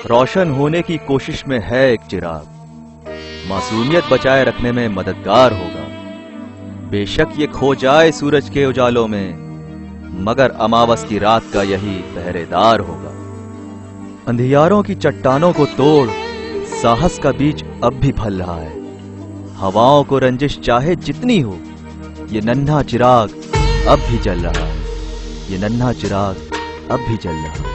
रोशन होने की कोशिश में है एक चिराग, मासूमियत बचाए रखने में मददगार होगा। बेशक ये खो जाए सूरज के उजालों में, मगर अमावस की रात का यही पहरेदार होगा। अंधियारों की चट्टानों को तोड़ साहस का बीज अब भी फल रहा है। हवाओं को रंजिश चाहे जितनी हो, ये नन्हा चिराग अब भी जल रहा है। ये नन्हा चिराग अब भी जल रहा है।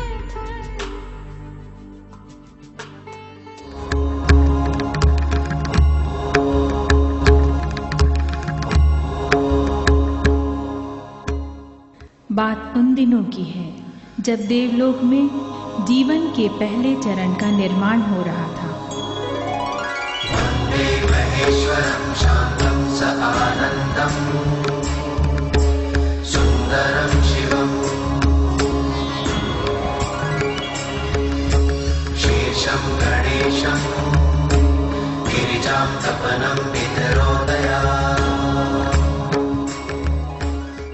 बात उन दिनों की है जब देवलोक में जीवन के पहले चरण का निर्माण हो रहा था। महेश्वरं शांतं सदानंदं सुंदरं शिवं शेषं गणेशं गिरिजां तपनं पितरोदया।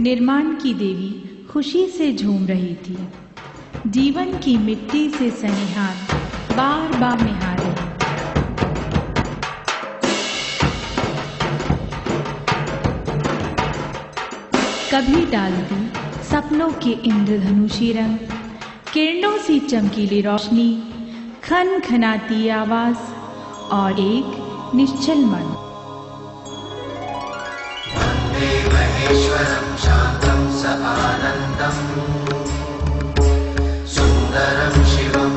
निर्माण की देवी खुशी से झूम रही थी। जीवन की मिट्टी से सने हाथ बार बार निहारे। कभी डालती सपनों के इंद्रधनुषी रंग, किरणों सी चमकीली रोशनी, खन खनाती आवाज और एक निश्चल मन। महेश्वरं शांतं सदानंदं सुंदरं शिवं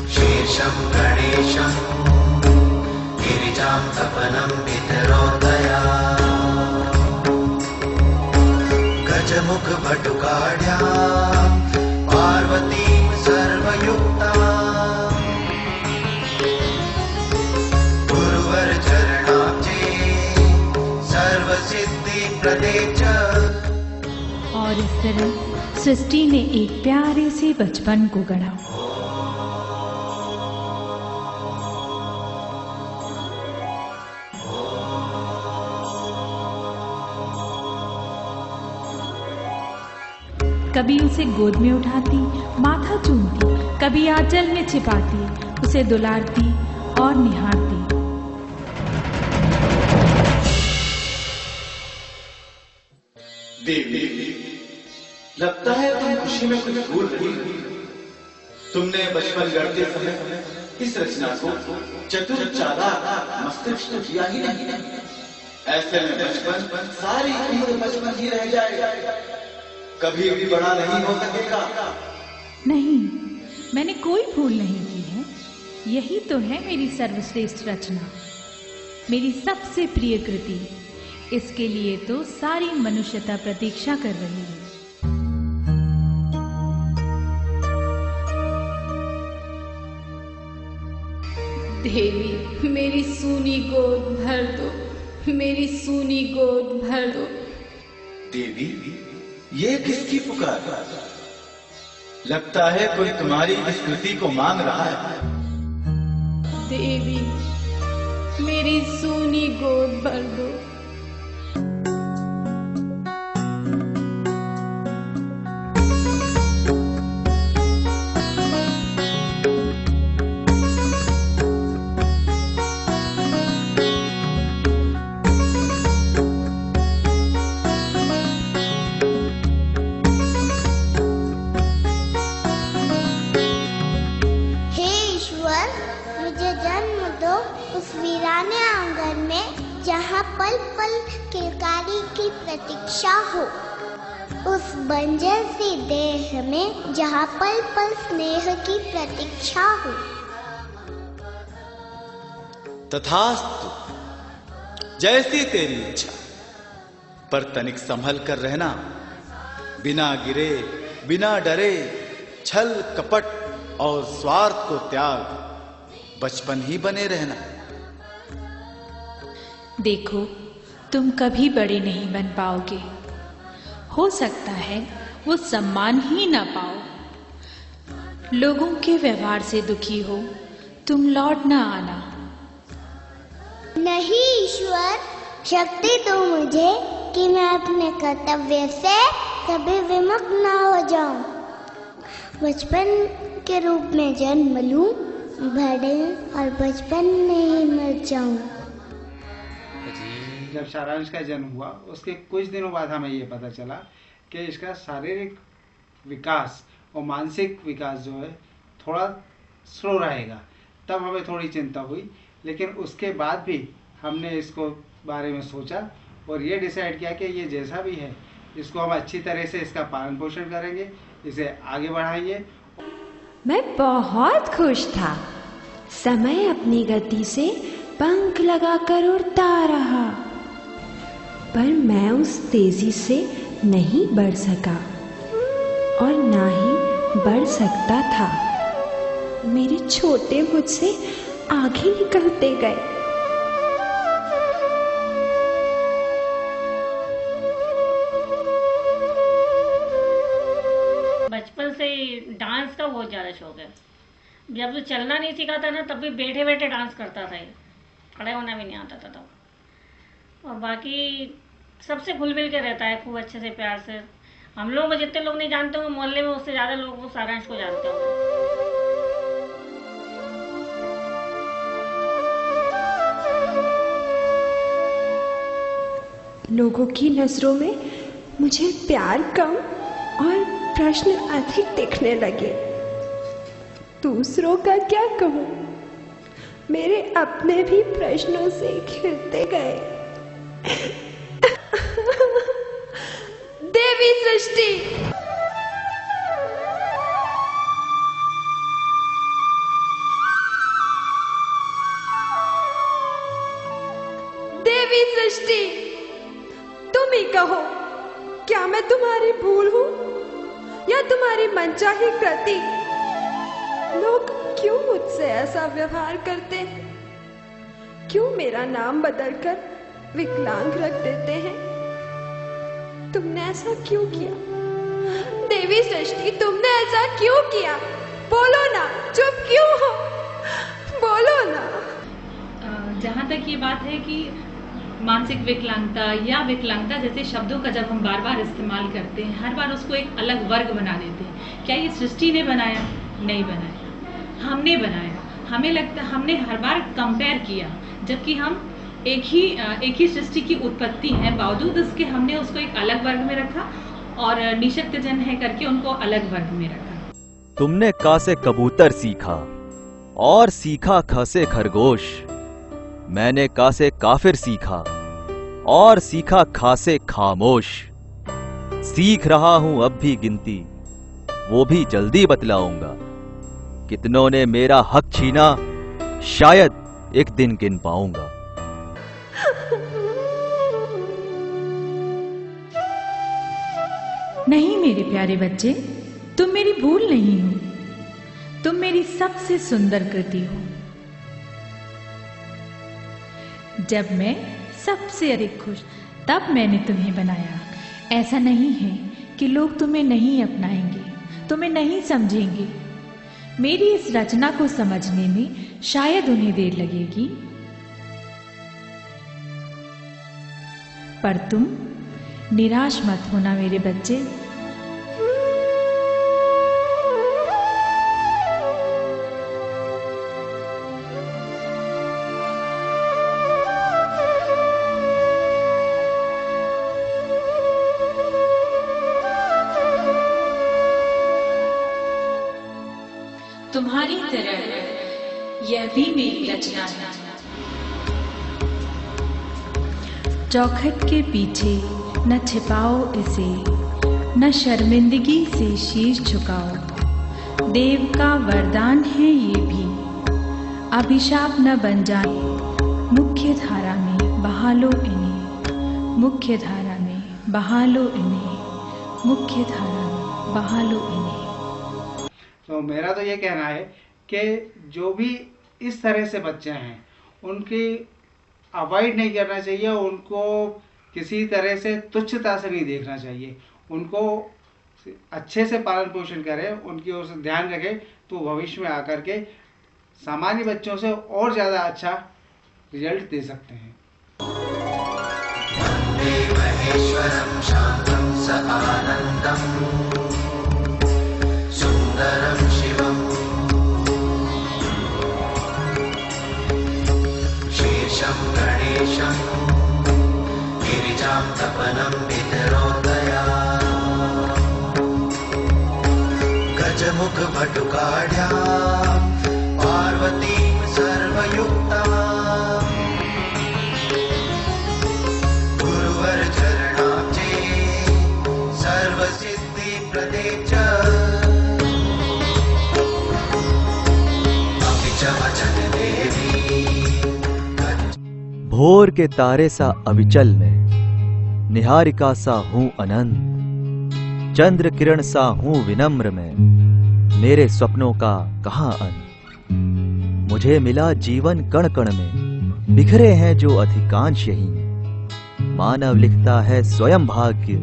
शेषं गणेशं गिरिजां तपनं पितरोदया। गजमुख भटुकाढ्यां पार्वतीं सर्वयुक्ता गुरुवर चरणाब्जे सर्वसिद्धि प्रदे च। और इस तरह सृष्टि ने एक प्यारे से बचपन को गढ़ा। कभी उसे गोद में उठाती, माथा चूमती, कभी आंचल में छिपाती, उसे दुलारती और निहारती। देवी, लगता है तुम खुशी में कुछ भूल रही हो। तुमने बचपन गढ़ते समय इस रचना को चतुर चालाक मस्तिष्क तो किया ही नहीं। ऐसे में बचपन सारी उम्र बचपन ही रह जाएगा, कभी भी बड़ा नहीं हो सकेगा। नहीं, मैंने कोई भूल नहीं की है। यही तो है मेरी सर्वश्रेष्ठ रचना, मेरी सबसे प्रिय कृति। इसके लिए तो सारी मनुष्यता प्रतीक्षा कर रही है। देवी, मेरी सूनी गोद भर दो, मेरी सूनी गोद भर दो। देवी, ये किसकी पुकार? लगता है कोई तुम्हारी इस कृति को मांग रहा है। देवी, मेरी सूनी गोद भर दो। उस वीराने आंगन में जहाँ पल पल किलकारी की प्रतीक्षा हो, उस बंजर सी देह में जहाँ पल पल स्नेह की प्रतीक्षा हो। तथास्तु, जैसी तेरी इच्छा, पर तनिक संभल कर रहना। बिना गिरे, बिना डरे, छल कपट और स्वार्थ को त्याग बचपन ही बने रहना। देखो, तुम कभी बड़े नहीं बन पाओगे। हो सकता है वो सम्मान ही ना पाओ। लोगों के व्यवहार से दुखी हो, तुम लौट ना आना। नहीं ईश्वर, शक्ति दो मुझे कि मैं अपने कर्तव्य से कभी विमुख ना हो जाऊं। बचपन के रूप में जन्म लूं, बड़े और बचपन में ही मर जाऊं। जब सारांश का जन्म हुआ उसके कुछ दिनों बाद हमें ये पता चला कि इसका शारीरिक विकास और मानसिक विकास जो है थोड़ा स्लो रहेगा। तब हमें थोड़ी चिंता हुई, लेकिन उसके बाद भी हमने इसको बारे में सोचा और ये डिसाइड किया कि ये जैसा भी है इसको हम अच्छी तरह से इसका पालन पोषण करेंगे, इसे आगे बढ़ाएंगे। मैं बहुत खुश था। समय अपनी गति से पंख लगाकर उड़ता रहा, पर मैं उस तेजी से नहीं बढ़ सका और ना ही बढ़ सकता था। मेरे छोटे मुझसे आगे निकलते गए। बचपन से ही डांस का बहुत ज़्यादा शौक है। जब तो चलना नहीं सीखा था ना, तब भी बैठे बैठे डांस करता था। खड़े होना भी नहीं आता था तब। और बाकी सबसे घुल मिल के रहता है, खूब अच्छे से प्यार से। हम लोग जितने लोग नहीं जानते होंगे मोहल्ले में, उससे ज़्यादा लोग वो सारांश को जानते होंगे। लोगों की नजरों में मुझे प्यार कम और प्रश्न अधिक दिखने लगे। दूसरों का क्या कहूँ, मेरे अपने भी प्रश्नों से घिरते गए। देवी सृष्टि, देवी सृष्टि, तुम ही कहो, क्या मैं तुम्हारी भूल हूं या तुम्हारी मनचाही कृति? लोग क्यों मुझसे ऐसा व्यवहार करते हैं? क्यों मेरा नाम बदलकर विकलांग रख देते हैं? तुमने ऐसा क्यों किया? देवी सृष्टि, तुमने ऐसा क्यों किया? बोलो ना, चुप क्यों हो? बोलो ना। जहाँ तक ये बात है कि मानसिक विकलांगता या विकलांगता जैसे शब्दों का जब हम बार बार इस्तेमाल करते हैं, हर बार उसको एक अलग वर्ग बना देते हैं। क्या ये सृष्टि ने बनाया? नहीं बनाया, हमने बनाया। हमें लगता है हमने हर बार कंपेयर किया, जबकि हम एक ही सृष्टि की उत्पत्ति है। बावजूद उसके हमने उसको एक अलग वर्ग में रखा और निशक्त जन है करके उनको अलग वर्ग में रखा। तुमने का से कबूतर सीखा और सीखा ख से खरगोश। मैंने का से काफिर सीखा और सीखा खा से खामोश। सीख रहा हूं अब भी गिनती, वो भी जल्दी बतलाऊंगा। कितनों ने मेरा हक छीना, शायद एक दिन गिन पाऊंगा। नहीं मेरे प्यारे बच्चे, तुम मेरी भूल नहीं हो। तुम मेरी सबसे सुंदर कृति हो। जब मैं सबसे अधिक खुश, तब मैंने तुम्हें बनाया। ऐसा नहीं है कि लोग तुम्हें नहीं अपनाएंगे, तुम्हें नहीं समझेंगे। मेरी इस रचना को समझने में शायद उन्हें देर लगेगी, पर तुम निराश मत होना मेरे बच्चे। तुम्हारी तरह यह भी मेरी रचना है। चौखट के पीछे न छिपाओ इसे, न शर्मिंदगी से शीश झुकाओ। देव का वरदान है ये भी, अभिशाप न बन जाए। मुख्य धारा में बहा लो इन्हें, मुख्य धारा में बहा लो इन्हें, मुख्य धारा में बहा लो इन्हें। तो मेरा तो ये कहना है कि जो भी इस तरह से बच्चे हैं उनकी अवॉइड नहीं करना चाहिए, उनको किसी तरह से तुच्छता से नहीं देखना चाहिए। उनको अच्छे से पालन पोषण करें, उनकी ओर से ध्यान रखें, तो भविष्य में आकर के सामान्य बच्चों से और ज़्यादा अच्छा रिजल्ट दे सकते हैं। वन्दे महेश्वरं शान्तं सदानन्दं सुन्दरं सुन्दरं शिवम् शेषं गणेशं गिरिजां तपनं वितरोदया गजमुख भटुकाढ्या पार्वतीं सर्वयुक्ता गुरुवर चरणाब्जे सर्वसिद्धि प्रदे च अपि च वचन देवी भोर के तारे सा अविचल में, निहारिका सा हूं अनंत, चंद्र किरण सा हूं विनम्र में, मेरे स्वप्नों का कहां अंत। मुझे मिला जीवन कण कण में, बिखरे हैं जो अधिकांश यहीं। मानव लिखता है स्वयं भाग्य,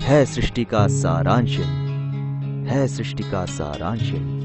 है सृष्टि का सारांश, है सृष्टि का सारांश।